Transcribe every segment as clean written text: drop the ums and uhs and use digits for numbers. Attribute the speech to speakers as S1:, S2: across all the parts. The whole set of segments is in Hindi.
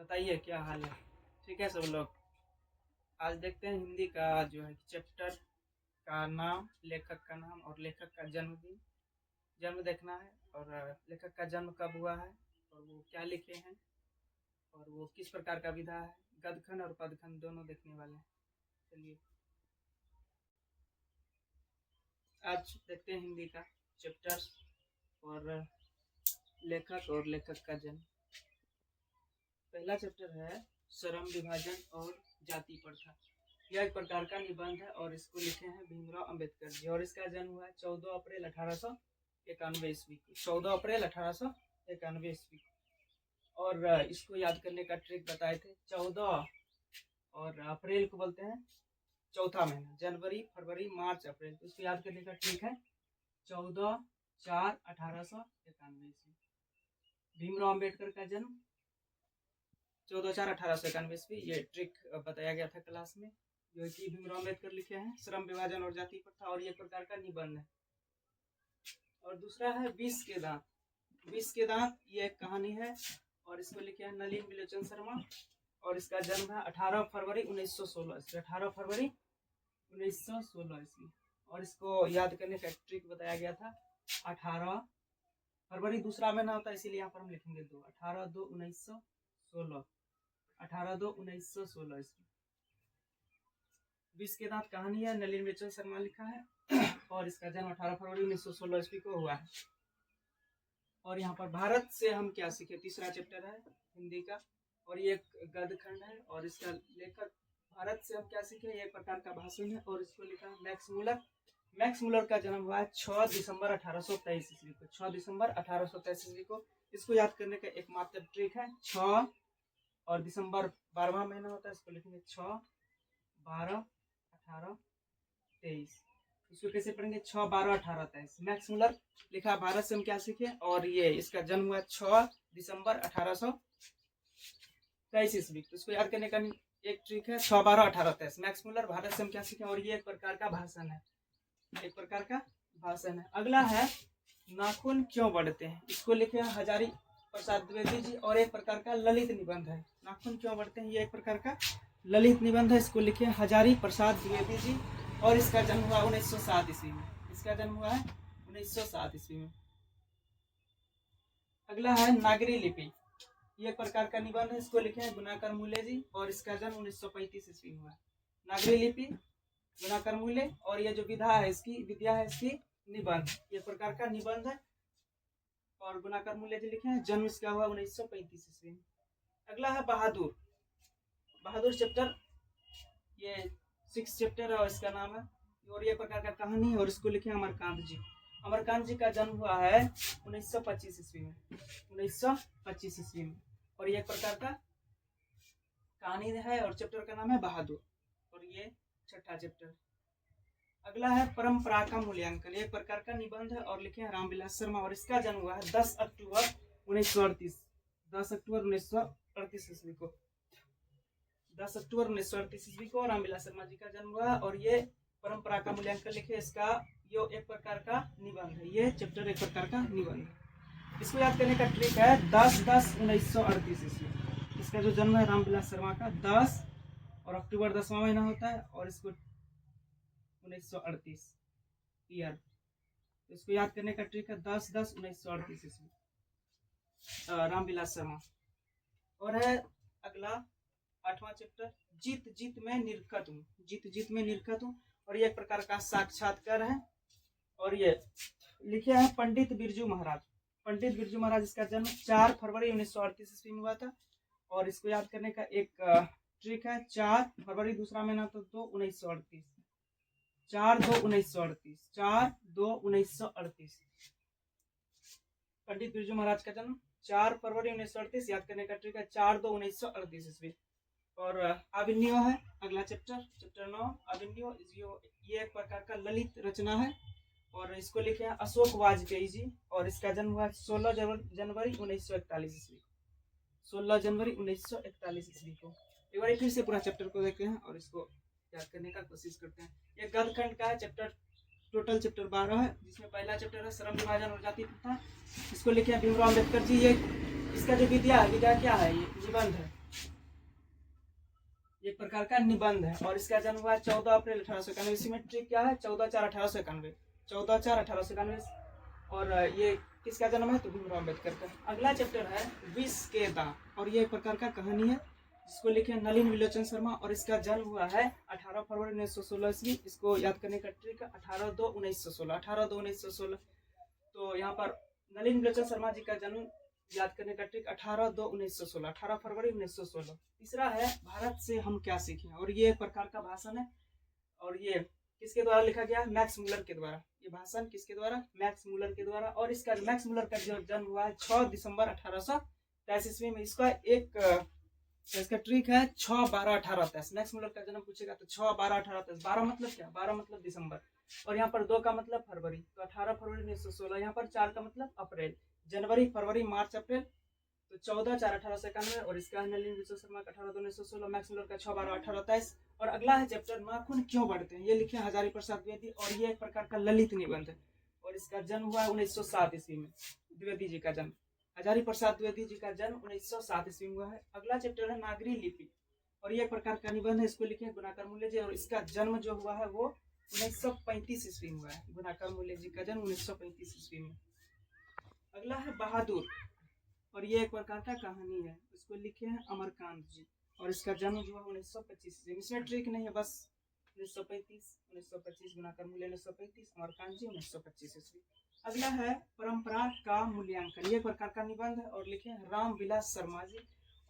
S1: बताइए क्या हाल है। ठीक है सब लोग। आज देखते हैं हिंदी का जो है चैप्टर का नाम, लेखक का नाम और लेखक का जन्मदिन। जन्म देखना है और लेखक का जन्म कब हुआ है और वो क्या लिखे हैं और वो किस प्रकार का विधा है। गद्यखंड और पदखंड दोनों देखने वाले हैं। चलिए आज देखते हैं हिंदी का चैप्टर और लेखक और लेखक का जन्म। पहला चैप्टर है श्रम विभाजन और जाति प्रथा। यह एक प्रकार का निबंध है और इसको लिखे हैं भीमराव अंबेडकर जी और इसका जन्म हुआ है 14 अप्रैल 1891 ईस्वी को। 14 अप्रैल 1891 ईस्वी को। और इसको याद करने का ट्रिक बताए थे। 14 और अप्रैल को बोलते हैं चौथा महीना, जनवरी फरवरी मार्च अप्रैल। तो इसको याद करने का ट्रिक है 14/4/1891 ईस्वी। भीमराव अंबेडकर का जन्म 14/4/1891 ईस्वी। ये ट्रिक बताया गया था क्लास में, जो कि भीमराव अंबेडकर लिखे हैं। श्रम विभाजन और जाति प्रथा और ये प्रकार का निबंध है। और दूसरा है विष के दांत। विष के दांत ये एक कहानी है और इसको लिखे हैं नलिन विलोचन शर्मा और इसका जन्म है 18 फरवरी 1916 ईस्वी। 18 फरवरी 1916 ईस्वी। और इसको याद करने का ट्रिक बताया गया था। 18 फरवरी दूसरा महीना होता है, इसीलिए यहाँ पर हम लिखेंगे 2। 18/2/1916। 18/2/1916 ईस्वी। विष के दांत कहानी है, नलिन विलोचन शर्मा लिखा है और इसका जन्म 18 फरवरी 1916 ईस्वी को हुआ है। और यहाँ पर भारत से हम क्या सीखे, तीसरा चैप्टर है हिंदी का और ये एक गद्यखंड है और इसका लेखक भारत से हम क्या सीखे, ये एक प्रकार का भाषण है और इसको लिखा है मैक्स मुलर। मैक्स मुलर का जन्म हुआ है 6 दिसंबर 1823 ईस्वी को। 6 दिसंबर 1823 ईस्वी को। इसको याद करने का एकमात्र ट्रिक है 6 और दिसंबर 12वां महीना होता है, इसको लिखेंगे 6 12 18 23। इसको कैसे पढ़ेंगे 6 12 18 23। मैक्स मुलर लिखा भारत से हम क्या सीखे और ये इसका जन्म हुआ 6 दिसंबर 1823 ईस्वी। तो इसको याद करने का एक ट्रिक है 6 12 18 23। मैक्स मुलर भारत से हम क्या सीखे और ये एक प्रकार का भाषण है। एक प्रकार का भाषण है। अगला है नाखून क्यों बढ़ते हैं। इसको लिखे हैं हजारी प्रसाद द्विवेदी जी और एक प्रकार का ललित निबंध है। नाखून क्यों बढ़ते हैं ये एक प्रकार का ललित निबंध है। इसको लिखे हजारी प्रसाद द्विवेदी जी और इसका जन्म हुआ 1907 ईस्वी में। इसका जन्म हुआ है 1907 ईस्वी में। अगला है नागरी लिपि। ये एक प्रकार का निबंध है। इसको लिखे हैं गुणाकर मूले जी और इसका जन्म 1935 ईस्वी में हुआ है। नागरी लिपि गुणाकर मूले और ये जो विधा है इसकी विद्या है इसकी निबंध। ये प्रकार का निबंध है और गुणाकर मूले जी लिखे हैं। जन्म इसका हुआ 1935 ईस्वी में। अगला है बहादुर। बहादुर चैप्टर ये 6 चैप्टर है और इसका नाम है और ये प्रकार का कहानी है और इसको लिखे अमरकांत जी। अमरकांत जी का जन्म हुआ है 1925 ईस्वी में। 1925 ईस्वी में और ये एक प्रकार का कहानी है और चैप्टर का नाम है बहादुर और ये 6ठा चैप्टर। अगला है परंपरा का मूल्यांकन। एक प्रकार का निबंध है और लिखे हैं रामविलास शर्मा और इसका जन्म हुआ है 10 अक्टूबर 1938। 10 अक्टूबर 1938 ईस्वी को। 10 अक्टूबर 1938 ईस्वी को रामविलास शर्मा जी का जन्म हुआ और ये परंपरा का मूल्यांकन लिखे। इसका यो एक प्रकार का निबंध है। ये चैप्टर एक प्रकार का निबंध है। इसको याद करने का ट्रिक है 10/10/1938 ईस्वी। इसका जो जन्म है रामविलास शर्मा का 10 और अक्टूबर 10वां महीना होता है और इसको 1938 ईयर। इसको याद करने का ट्रिक है 10/10/1938 ईस्वी रामविलास शर्मा। और है अगला 8वां चैप्टर जीत जीत में निरखत हूँ। जीत जीत में निरखत हूँ और ये एक प्रकार का साक्षात्कार है और ये लिखे हैं पंडित बिरजू महाराज। पंडित बिरजू महाराज इसका जन्म 4 फरवरी 1938 ईस्वी में हुआ था और इसको याद करने का एक ट्रिक है 4 फरवरी दूसरा महीना तो 2/1938। 4/2/1938। 4/2/1938। पंडित बिरजू महाराज का जन्म 4 फरवरी 1938। याद करने का ट्रिक है 4/2/1938 ईस्वी। और अभिनयो है अगला चैप्टर, चैप्टर 9 अभिनयो। ये एक प्रकार का ललित रचना है और इसको लिखे हैं अशोक वाजपेयी जी और इसका जन्म हुआ 16 जनवरी 1941 ईस्वी। 16 जनवरी 1941 ईस्वी को। एक बार फिर से पूरा चैप्टर को देखते हैं और इसको याद करने का कोशिश करते हैं। ये गद्यखंड का है चैप्टर। टोटल चैप्टर 12 है जिसमें पहला चैप्टर है श्रम विभाजन और जाति प्रथा। इसको लिखे हैं भीमराव अंबेडकर जी। ये इसका जो विद्या है, विद्या क्या है, ये निबंध है। एक प्रकार का निबंध है और इसका जन्म हुआ 14 अप्रैल 1891 ईस्वी में। ट्रिक क्या है? 14/4/1891, 14/4/1891। और ये किसका जन्म है? तो भीमराव अम्बेडकर का। अगला चैप्टर है विष के दांत और ये एक प्रकार का कहानी है जिसको लिखे नलिन विलोचन शर्मा और इसका जन्म हुआ है 18 फरवरी 1916 ईस्वी। इसको याद करने का ट्रिक 18/2/1916, 18/2/1916। तो यहाँ पर नलिन विलोचन शर्मा जी का जन्म याद करने का ट्रिक 18/2/1916, 18 फरवरी 1916। तीसरा है भारत से हम क्या सीखें और ये एक प्रकार का भाषण है और ये किसके द्वारा लिखा गया? मैक्स मुलर के द्वारा। ये भाषण किसके द्वारा? मैक्स मुलर के द्वारा। और इसका मैक्स मुलर का जो जन्म हुआ है 6 दिसंबर 1823 ईस्वी में। इसका ट्रिक है 6/12/1823। मैक्स मुलर का जन्म पूछेगा तो 6/12/1823। 12 मतलब क्या? 12 मतलब दिसंबर और यहाँ पर 2 का मतलब फरवरी, तो 18 फरवरी 1916। यहाँ पर 4 का मतलब अप्रैल, जनवरी, फरवरी, मार्च, अप्रैल। तो 14/4/1891 और इसका नलिन विलोचन शर्मा का 18/2/1916, मैक्स मुलर का 6/12/1823। और अगला है चैप्टर नाखून क्यों बढ़ते हैं। ये लिखे हजारी प्रसाद द्विवेदी और ये एक प्रकार का ललित निबंध है और इसका जन्म हुआ 1907 ईस्वी में। द्विवेदी जी का जन्म, हजारी प्रसाद द्विवेदी जी का जन्म 1907 ईस्वी में हुआ है। अगला चैप्टर है नागरी लिपि और ये एक प्रकार का निबंध है। इसको लिखे गुणाकर मूल्य जी और इसका जन्म जो हुआ है वो 1935 ईस्वी में हुआ है। गुणाकर मूल्य जी का जन्म 1935 ईस्वी में। अगला है बहादुर और ये एक प्रकार का कहानी है। इसको लिखे हैं अमरकांत जी और इसका जन्म जो है 1925 ईस्वी में। इसमें ट्रिक नहीं है, बस 1925 गुणाकर मूल्य 1935, अमरकांत जी 1925 ईस्वी। अगला है परंपरा का मूल्यांकन, ये प्रकार का निबंध है और लिखे हैं राम विलास शर्मा जी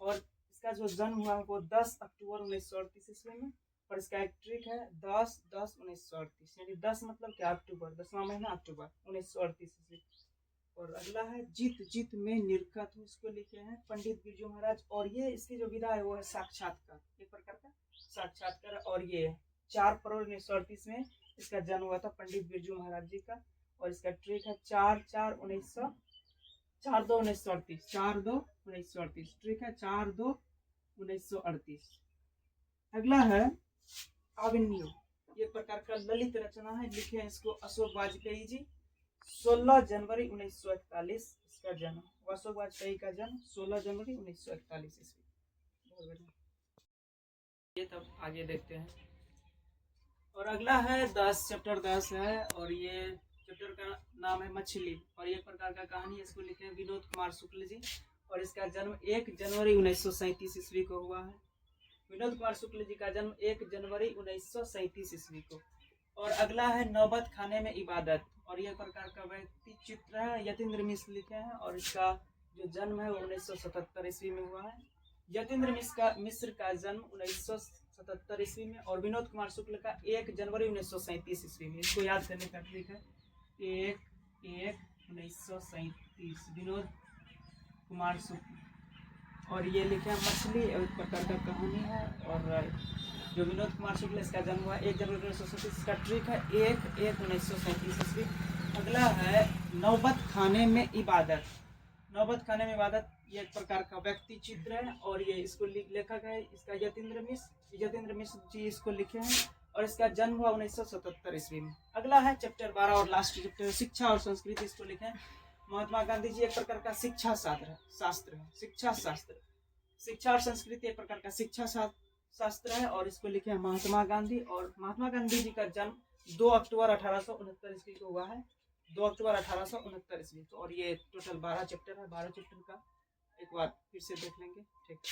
S1: और इसका जो जन्म हुआ है वो 10 अक्टूबर 1938 ईस्वी में। और इसका एक ट्रिक है 10/10/1938, यानी 10 मतलब क्या? अक्टूबर, 10वां महीना अक्टूबर 1938 ईस्वी। और अगला है जीत जीत में निर्गत हूँ, इसको लिखे हैं पंडित बिरजू महाराज और ये इसकी जो विधा है वो है साक्षात्कार, एक प्रकार का साक्षात्कार। और ये 4 फरवरी 1938 में इसका जन्म हुआ था पंडित बिरजू महाराज जी का और इसका ट्रिक है 4/2/1938, 4/2/1938। ट्रिक है 4/2/1938। अगला है अभिमन्यु, ये प्रकार का ललित रचना है। लिखे हैं इसको अशोक वाजपेयी जी, 16 जनवरी 1941 इसका जन्म। अशोक वाजपेयी का जन्म 16 जनवरी 1941 ईस्वी। ये तब आगे देखते हैं। और अगला है 10, चैप्टर 10 है और ये चैप्टर का नाम है मछली और ये प्रकार का कहानी है। इसको लिखे हैं विनोद कुमार शुक्ल जी और इसका जन्म 1 जनवरी 1937 ईस्वी को हुआ है। विनोद कुमार शुक्ल जी का जन्म 1 जनवरी 1937 ईस्वी को। और अगला है नौबत खाने में इबादत और यह प्रकार का व्यक्ति चित्र है, यतीन्द्र मिश्र लिखे हैं और इसका जो जन्म है वो 1977 ईस्वी में हुआ है। यतीन्द्र मिश्र का जन्म 1977 ईस्वी में और विनोद कुमार शुक्ल का 1 जनवरी 1937 ईस्वी में। इसको याद करने का ट्रिक है 1/1/1937, विनोद कुमार शुक्ल। और ये लिखे हैं मछली, एक प्रकार का कहानी है और जो विनोद कुमार शुक्ल इसका जन्म हुआ 1 जनवरी 1937। इसका ट्रिक है 1/1/1937 ईस्वी। अगला है नौबत खाने में इबादत। नौबत खाने में इबादत ये एक प्रकार का व्यक्ति चित्र है और ये इसको लेखक है इसका यतीन्द्र मिश्र जी इसको लिखे हैं और इसका जन्म हुआ 1977 ईस्वी में। अगला है चैप्टर 12 और लास्ट चैप्टर शिक्षा और संस्कृति, इसको लिखे हैं महात्मा गांधी जी। एक प्रकार का शिक्षा शास्त्र है, शिक्षा और संस्कृति एक प्रकार का शिक्षा शास्त्र है और इसको लिखे हैं महात्मा गांधी। और महात्मा गांधी जी का जन्म 2 अक्टूबर 1869 ईस्वी को हुआ है, 2 अक्टूबर 1869 ईस्वी को। और ये टोटल 12 चैप्टर है, 12 चैप्टर का एक बार फिर से देख लेंगे, ठीक है।